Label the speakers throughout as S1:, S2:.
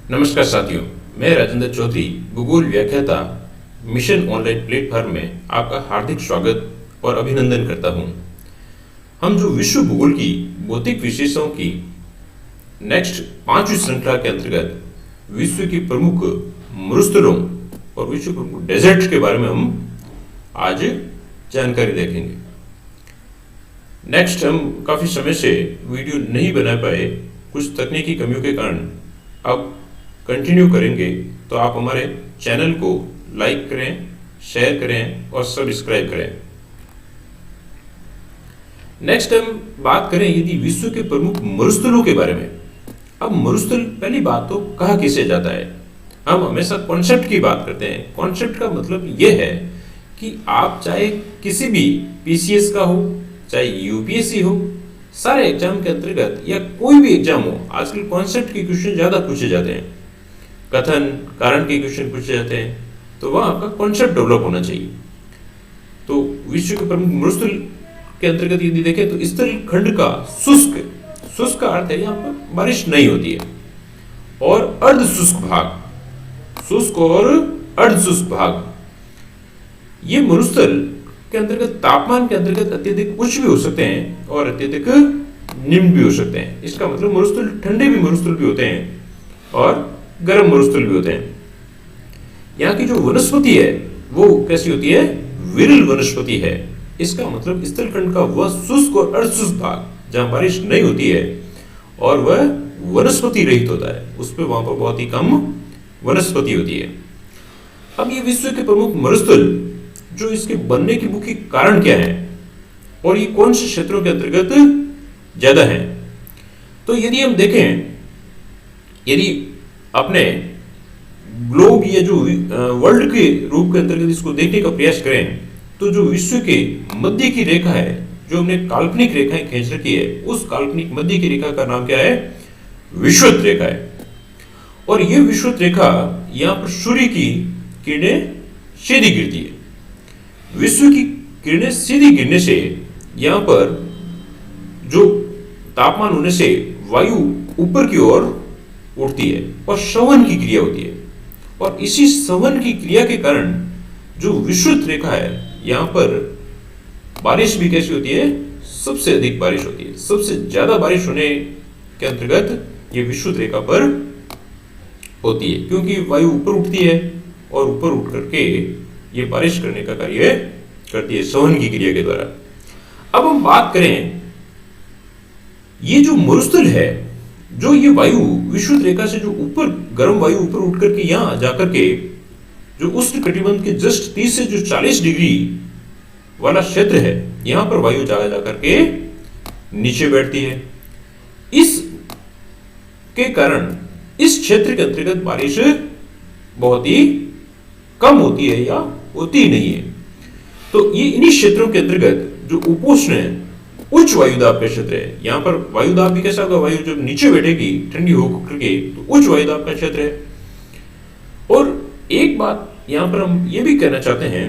S1: नमस्कार साथियों, मैं राजेंद्र चौधरी भूगोल व्याख्याता मिशन ऑनलाइन प्लेटफॉर्म में आपका हार्दिक स्वागत और अभिनंदन करता हूं। हम जो विश्व भूगोल की भौतिक विशेषताओं की नेक्स्ट 5वीं श्रृंखला के अंतर्गत विश्व की प्रमुख मरुस्थलों और विश्व के प्रमुख डेजर्ट के बारे में हम आज जानकारी देखेंगे। नेक्स्ट हम काफ़ी समय से वीडियो नहीं बना पाए, कुछ तकनीकी कमियों के कारण अब कंटिन्यू करेंगे, तो आप हमारे चैनल को लाइक करें, शेयर करें और सब्सक्राइब करें। नेक्स्ट हम बात करें यदि विश्व के प्रमुख मरुस्थलों के बारे में। अब मरुस्थल, पहली बात तो कहा किसे जाता है। हम हमेशा कॉन्सेप्ट की बात करते हैं। कॉन्सेप्ट का मतलब यह है कि आप चाहे किसी भी पीसीएस का हो, चाहे यूपीएससी हो, सारे एग्जाम के अंतर्गत या कोई भी एग्जाम हो, आजकल कॉन्सेप्ट के क्वेश्चन ज्यादा पूछे जाते हैं। कथन, कारण के क्वेश्चन पूछे जाते हैं, तो वह आपका कॉन्सेप्ट डेवलप होना चाहिए। तो विश्व के प्रमुख मरुस्थल के अंतर्गत यदि देखें तो स्थल खंड का शुष्क का अर्थ है यहाँ पर बारिश नहीं होती है, और अर्ध शुष्क भाग, शुष्क और अर्ध शुष्क भाग, ये मरुस्थल के अंतर्गत तापमान के अंतर्गत अत्यधिक उच्च भी हो सकते हैं और अत्यधिक निम्न भी हो सकते हैं। इसका मतलब मरुस्थल ठंडे भी मरुस्थल भी होते हैं और गर्म मरुस्थल भी होते हैं। यहाँ की जो वनस्पति है वो कैसी होती है? विरल वनस्पति है। इसका मतलब स्थलखंड का वह शुष्क और अर्धशुष्क भाग जहाँ बारिश नहीं होती है और वह वनस्पति रहित होता है, उस पर वहां पर बहुत ही कम वनस्पति होती है। अब ये विश्व के प्रमुख मरुस्थल, जो इसके बनने के मुख्य कारण क्या है और ये कौन से क्षेत्रों के अंतर्गत ज्यादा है। तो यदि हम देखें, यदि अपने ग्लोब या जो वर्ल्ड के रूप के अंतर्गत इसको देखने का प्रयास करें, तो जो विश्व के मध्य की रेखा है, जो हमने काल्पनिक रेखाएं खींच रखी है, उस काल्पनिक मध्य की रेखा का नाम क्या है? विषुवत रेखा है। और यह विषुवत रेखा, यहां पर सूर्य की किरणें सीधी गिरती है। विश्व की किरणें सीधी गिरने से यहां पर जो तापमान होने से वायु ऊपर की ओर उठती है और संवहन की क्रिया होती है, और इसी संवहन की क्रिया के कारण जो विषुवत रेखा है, यहां पर बारिश भी कैसी होती है? सबसे अधिक बारिश होती है। सबसे ज्यादा बारिश होने के अंतर्गत ये विषुवत रेखा पर होती है, क्योंकि वायु ऊपर उठती है और ऊपर उठ करके ये बारिश करने का कार्य करती है संवहन की क्रिया के द्वारा। अब हम बात करें, ये जो मरुस्थल है, जो ये वायु विषुवत रेखा से जो ऊपर गर्म वायु ऊपर उठ करके यहां जाकर के जो उष्ण कटिबंध के जस्ट 30 से जो 40 डिग्री वाला क्षेत्र है, यहां पर वायु जा करके नीचे बैठती है। इस के कारण इस क्षेत्र के अंतर्गत बारिश बहुत ही कम होती है या होती ही नहीं है। तो ये इन्हीं क्षेत्रों के अंतर्गत जो उपोष्ण है, उच्च वायुदाब का क्षेत्र है, यहां पर वायुदाब भी कैसा होगा? वायु जब नीचे बैठेगी ठंडी होकर के, तो उच्च वायुदाब का क्षेत्र है। और एक बात यहां पर हम ये भी कहना चाहते हैं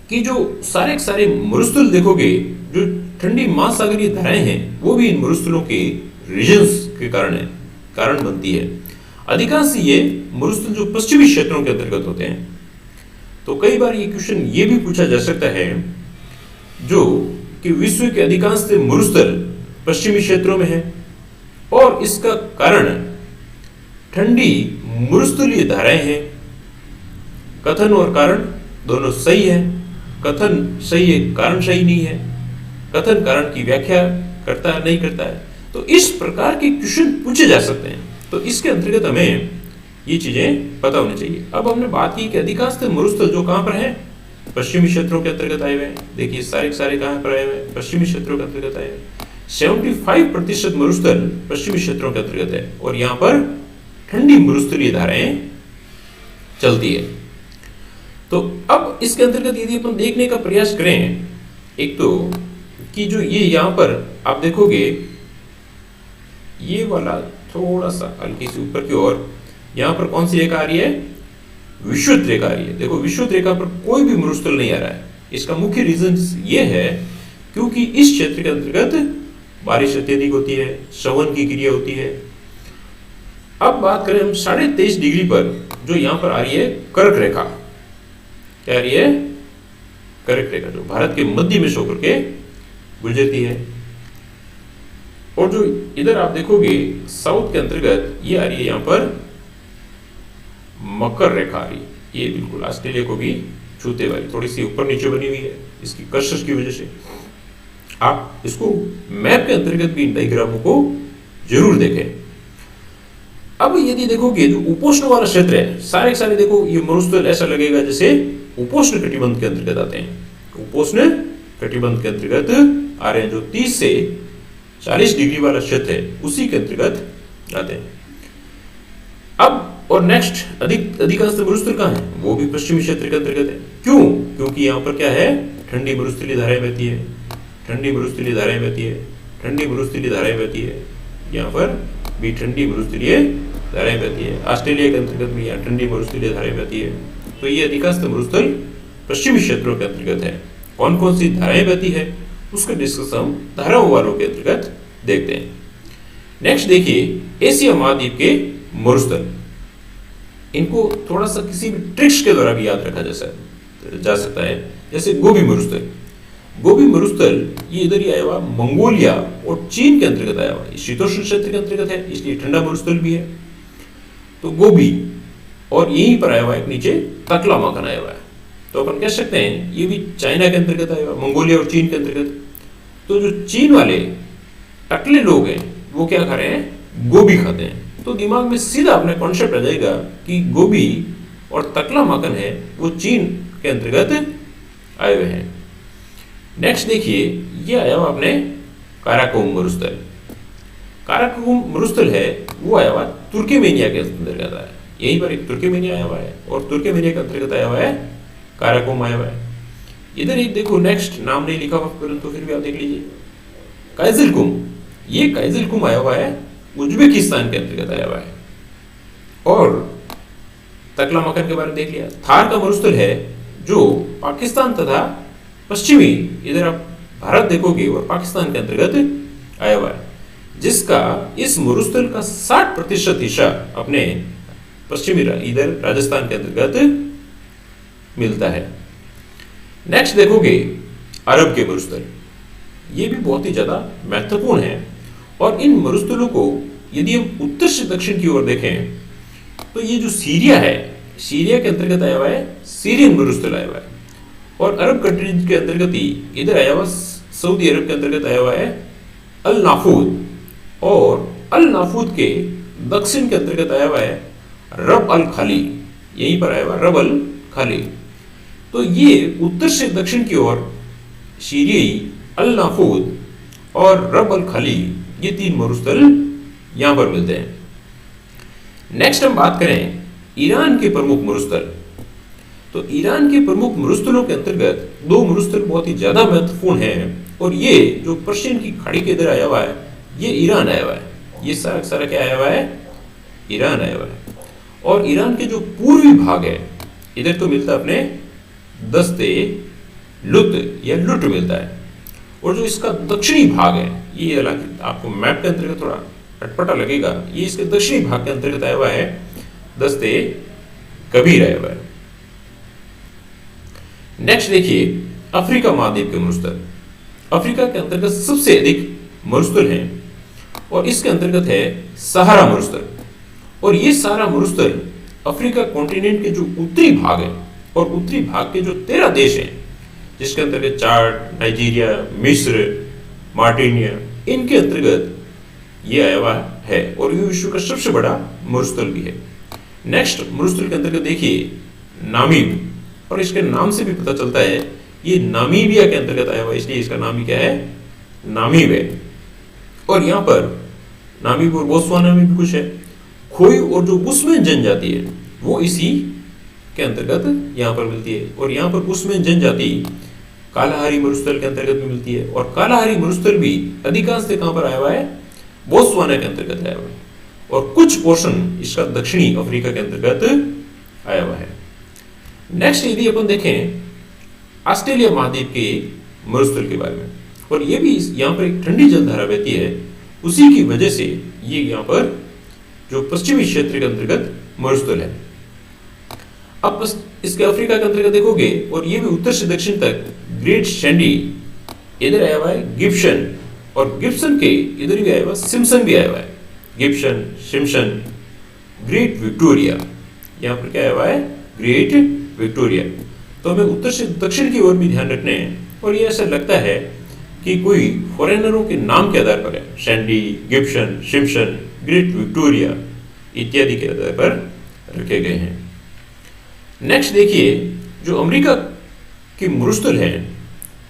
S1: कि जो सारे मरुस्थल देखोगे, जो ठंडी महासागरीय धाराएं हैं, वो भी इन मरुस्थलों के रीजन्स के कारण बनती है। अधिकांश ये मरुस्थल जो पश्चिमी क्षेत्रों के अंतर्गत होते हैं। तो कई बार ये क्वेश्चन ये भी पूछा जा सकता है जो कि विश्व के अधिकांश मरुस्थल पश्चिमी क्षेत्रों में है, और इसका कारण ठंडी मरुस्थलीय धाराएं हैं। कथन और कारण दोनों सही है। कथन सही है, कारण सही नहीं है। कथन कारण की व्याख्या करता है, नहीं करता है। तो इस प्रकार के क्वेश्चन पूछे जा सकते हैं। तो इसके अंतर्गत हमें ये चीजें पता होनी चाहिए। अब हमने बात की कि अधिकांश मरुस्थल जो कहां पर हैं? पश्चिमी क्षेत्रों के अंतर्गत आए हुए हैं। देखिए सारे कहां पर आए हुए हैं? पश्चिमी क्षेत्रों के अंतर्गत आए हुए। 75% मरुस्थल पश्चिमी क्षेत्रों के अंतर्गत है, और यहां पर ठंडी मरुस्थलीय धाराएं चलती है। तो अब इसके अंतर्गत यदि अपन देखने का प्रयास करें, एक तो कि जो ये यहां पर आप देखोगे, ये वाला थोड़ा सा हल्की सी ऊपर की ओर, यहां पर कौन सी रेखा आ रही है? विषुवत रेखा आ रही है। देखो विषुवत रेखा पर कोई भी मरुस्थल नहीं आ रहा है। इसका मुख्य रीजन ये है क्योंकि इस क्षेत्र के अंतर्गत बारिश अत्यधिक होती है, संवहन की क्रिया होती है, अब बात करें हम 23.5 पर जो यहाँ पर आ रही है कर्क रेखा, क्या आ रही है? कर्क रेखा, जो भारत के मध्य में शो करके गुजरती है। और जो इधर आप देखोगे साउथ के अंतर्गत ये आ रही है यहाँ पर मकर रेखा आ रही है, ये बिल्कुल ऑस्ट्रेलिया को भी छूते वाली, थोड़ी सी ऊपर नीचे बनी हुई है इसकी कशिश की वजह से। आप इसको मैप के अंतर्गत भी इन डायग्रामों को जरूर देखें। अब यदि देखोगे जो उपोष्ण वाला क्षेत्र है, सारे सारे देखो ये मरुस्थल ऐसा लगेगा जैसे उपोष्ण कटिबंध के अंतर्गत आते हैं, उपोष्ण कटिबंध के अंतर्गत आ रहे हैं, जो 30 से 40 डिग्री वाला क्षेत्र है उसी के अंतर्गत आते हैं। अब और नेक्स्ट अधिकांश मरुस्थल कहाँ है? वो भी पश्चिमी क्षेत्र के अंतर्गत है। क्यों? क्योंकि यहाँ पर क्या है? ठंडी मरुस्थलीय धाराएं बहती है, ठंडी मरुस्थलीय धाराएं बहती है, ठंडी मरुस्थलीय धाराएं बहती है, यहाँ पर भी ठंडी मरुस्थलीय धाराएं बहती है। ऑस्ट्रेलिया के अंतर्गत भी यहाँ ठंडी मरुस्थलीय धाराएं बहती है। तो ये अधिकांश मरुस्थल पश्चिमी क्षेत्रों के अंतर्गत है। कौन कौन सी धाराएं बहती है उसका डिस्कस हम धाराओं वालों के अंतर्गत देखते हैं। नेक्स्ट देखिए एशिया महाद्वीप के मरुस्थल, इनको थोड़ा सा किसी भी ट्रिक्स के द्वारा भी याद रखा जा सकता है। जैसे गोबी मरुस्थल, गोबी मरुस्थल ये इधर ही आया हुआ मंगोलिया और चीन के अंतर्गत आया हुआ, शीतोष्ण क्षेत्र के अंतर्गत है, इसलिए ठंडा मरुस्थल भी है। तो गोबी और यहीं पर आया हुआ एक नीचे तकलामाकन आया हुआ है, तो अपन कह सकते हैं ये भी चाइना के अंतर्गत आया हुआ, मंगोलिया और चीन के अंतर्गत। तो जो चीन वाले टकले लोग हैं वो क्या खा रहे हैं? गोबी खाते हैं। तो दिमाग में सीधा अपने कॉन्सेप्ट आ जाएगा कि गोबी और तकलामाकन है वो चीन के अंतर्गत आए हुए हैं। नेक्स्ट देखिए ये आया हुआ अपने काराकोरम मरुस्थल, काराकोरम मरुस्थल है वो आया हुआ तुर्कमेनिया के अंतर्गत आया, यहीं पर एक तुर्कमेनिया आया हुआ है और तुर्कमेनिया के अंतर्गत आया हुआ है काराकोरम आया हुआ है। इधर एक देखो नेक्स्ट नाम नहीं लिखा हुआ परंतु फिर भी आप देख लीजिए काइजिलकुम, ये काइजिलकुम आया हुआ है उज्बेकिस्तान के अंतर्गत आया हुआ है। और तकलामाकन के बारे में देख लिया। थार का मरुस्थल है जो पाकिस्तान तथा पश्चिमी, इधर आप भारत देखोगे और पाकिस्तान के अंतर्गत आया हुआ है, जिसका इस मरुस्थल का 60% हिस्सा अपने पश्चिमी इधर राजस्थान के अंतर्गत मिलता है। नेक्स्ट देखोगे अरब के मरुस्थल, ये भी बहुत ही ज्यादा महत्वपूर्ण है। और इन मरुस्थलों को यदि हम उत्तर से दक्षिण की ओर देखें तो ये जो सीरिया है, सीरिया के अंतर्गत आया हुआ है सीरियन मरुस्थल आया हुआ है। और अरब कंट्रीज के अंतर्गत ही इधर आया हुआ सऊदी अरब के अंतर्गत आया हुआ है अल नाफूद, और अल नाफूद के दक्षिण के अंतर्गत आया हुआ है रब अल खाली, यहीं पर आया हुआ रब अल खाली। तो ये उत्तर से दक्षिण की ओर सीरियाई, अल नाफूद और रब अल खाली, ये 3 मरुस्थल यहां पर मिलते हैं। नेक्स्ट हम बात करें ईरान के प्रमुख मरुस्थल, तो ईरान के प्रमुख मरुस्थलों के अंतर्गत 2 मरुस्थल बहुत ही ज्यादा महत्वपूर्ण हैं, और ये जो पर्शियन की खाड़ी के इधर आया हुआ है ये ईरान आया हुआ है, ये सारा क्या आया हुआ है? ईरान आया हुआ है। और ईरान के जो पूर्वी भाग है इधर तो मिलता है अपने दस्ते लुत या लुट मिलता है, और जो इसका दक्षिणी भाग है ये हालांकि आपको मैप के अंतर्गत थोड़ा अटपटा लगेगा, ये इसके दक्षिणी भाग के अंतर्गत आया हुआ है दस्ते कबीर आया हुआ है। नेक्स्ट देखिए अफ्रीका महाद्वीप के मरुस्थल, अफ्रीका के अंतर्गत सबसे अधिक मरुस्थल हैं और इसके अंतर्गत है सहारा मरुस्थल। और ये सारा मरुस्थल अफ्रीका कॉन्टिनेंट के जो उत्तरी भाग है और उत्तरी भाग के जो 13 देश हैं, जिसके अंतर्गत चाड, नाइजीरिया, मिस्र, मार्टिनिया, इनके अंतर्गत ये आया हुआ है, और ये विश्व का सबसे बड़ा मरुस्थल भी है। नेक्स्ट मरुस्थल के अंतर्गत देखिए नामीब, और इसके नाम से भी पता चलता है ये नामीबिया के अंतर्गत आया हुआ है, इसलिए इसका नाम ही क्या है? नामीब है। और यहाँ पर नामीब और बोत्सवाना में भी कुछ है। खोई और जो बुशमैन जनजाति है वो इसी के अंतर्गत यहाँ पर मिलती है, और यहाँ पर बुशमैन जनजाति कालाहारी मरुस्थल के अंतर्गत भी मिलती है, और कालाहारी मरुस्थल भी अधिकांश से कहाँ पर आया हुआ है? बोत्सवाना के अंतर्गत आया हुआ है, और कुछ पोर्शन इसका दक्षिणी अफ्रीका के अंतर्गत आया हुआ है। नेक्स्ट यदि अपन देखें ऑस्ट्रेलिया महाद्वीप के मरुस्थल के बारे में, और ये भी यहाँ पर एक ठंडी जलधारा बहती है, उसी की वजह से ये यहाँ पर जो पश्चिमी क्षेत्र के अंतर्गत मरुस्थल है। अब इसके अफ्रीका के अंतर्गत देखोगे और ये भी उत्तर से दक्षिण तक ग्रेट सैंडी, इधर आया हुआ है गिब्सन, और गिब्सन के इधर भी आया हुआ सिम्पसन भी आया हुआ है। गिब्सन, सिम्पसन, ग्रेट विक्टोरिया, यहाँ पर क्या आया हुआ है ग्रेट विक्टोरिया। तो हमें उत्तर से दक्षिण की ओर भी ध्यान रखने हैं, और ये ऐसा लगता है कि कोई फॉरेनरों के नाम के आधार पर है, Sandy, Gibson, Simpson, great Victoria इत्यादि के आधार पर रखे गए हैं। नेक्स्ट देखिए, जो अमेरिका के मरुस्थल है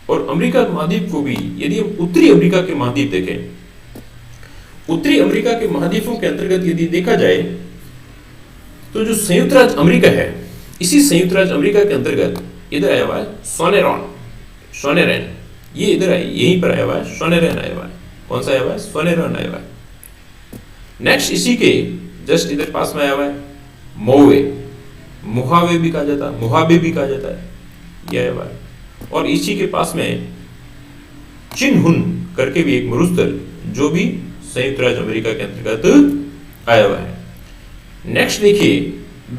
S1: और अमेरिका महाद्वीप को भी यदि हम उत्तरी अमेरिका के महाद्वीप देखें, उत्तरी अमेरिका के महाद्वीपों के अंतर्गत यदि देखा जाए तो जो संयुक्त राज्य अमेरिका है, इसी संयुक्त राज्य अमेरिका के अंतर्गत इधर आया हुआ है सोनेरन, ये इधर आया, यहीं पर आया हुआ है सोनेरन आया हुआ है। कौन सा आया हुआ है सोनेरन आया हुआ है। नेक्स्ट इसी के जस्ट इधर पास में आया हुआ है मोहावे भी कहा जाता है, मोहाबे भी कहा जाता है, यह आया हुआ है। और इसी के पास में चिन्हुन करके भी एक मरुस्थल जो भी संयुक्त राज्य अमेरिका के अंतर्गत आया हुआ है। नेक्स्ट देखिए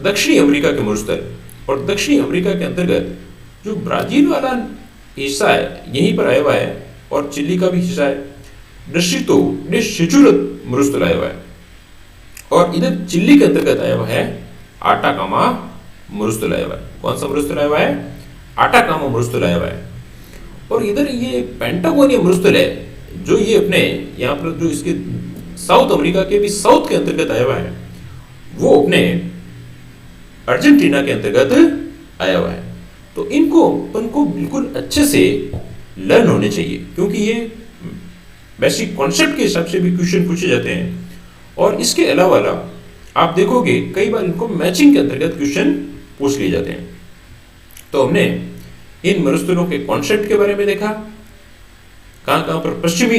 S1: दक्षिणी अमेरिका के मरुस्थल, और दक्षिणी अमेरिका के अंतर्गत जो ब्राजील वाला हिस्सा है यहीं पर आया हुआ है, और चिली का भी हिस्सा है। डिस्ट्रिक्टो डे शिचुरत मरुस्थल आया हुआ है, और इधर चिली के अंतर्गत आया हुआ है आटाकामा मरुस्थल आया हुआ है। कौन सा मरुस्थल आया हुआ है आटाकामा मरुस्थल आया हुआ है। और इधर ये पेंटागोनिया मरुस्थल है, जो ये अपने यहाँ पर जो इसके साउथ अमेरिका के भी साउथ के अंतर्गत आया हुआ है, वो अपने अर्जेंटीना के अंतर्गत आया हुआ है। तो इनको अपन को बिल्कुल अच्छे से लर्न होने चाहिए, क्योंकि ये बेसिक कॉन्सेप्ट के हिसाब से भी क्वेश्चन पूछे जाते हैं। और इसके अलावा आप देखोगे कई बार इनको मैचिंग के अंतर्गत क्वेश्चन पूछ लिए जाते हैं। तो हमने इन मरुस्थलों के कॉन्सेप्ट के बारे में देखा, कहां कहां पर पश्चिमी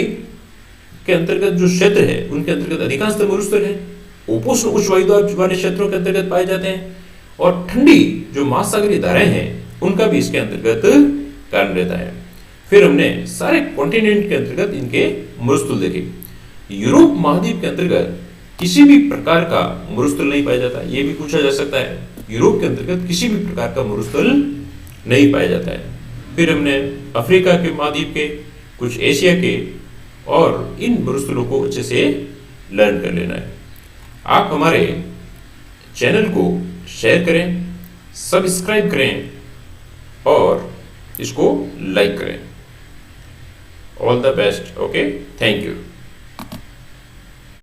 S1: के अंतर्गत जो क्षेत्र है उनके अंतर्गत अधिकांशतः मरुस्थल है, उपोष्ण उच्च वायुदाब वाले क्षेत्रों के अंतर्गत पाए जाते हैं, और ठंडी जो महासागरीय धाराएं हैं उनका भी इसके अंतर्गत कारण रहता है। फिर हमने सारे कॉन्टिनेंट के अंतर्गत इनके मरुस्थल देखे। यूरोप महाद्वीप के अंतर्गत किसी भी प्रकार का मरुस्थल नहीं पाया जाता, ये भी पूछा जा सकता है। यूरोप के अंतर्गत किसी भी प्रकार का मरुस्थल नहीं पाया जाता है। फिर हमने अफ्रीका के महाद्वीप के, कुछ एशिया के, और इन मरुस्थलों को अच्छे से लर्न कर लेना है। आप हमारे चैनल को शेयर करें, सब्सक्राइब करें और इसको लाइक करें। All the best. Okay, thank you.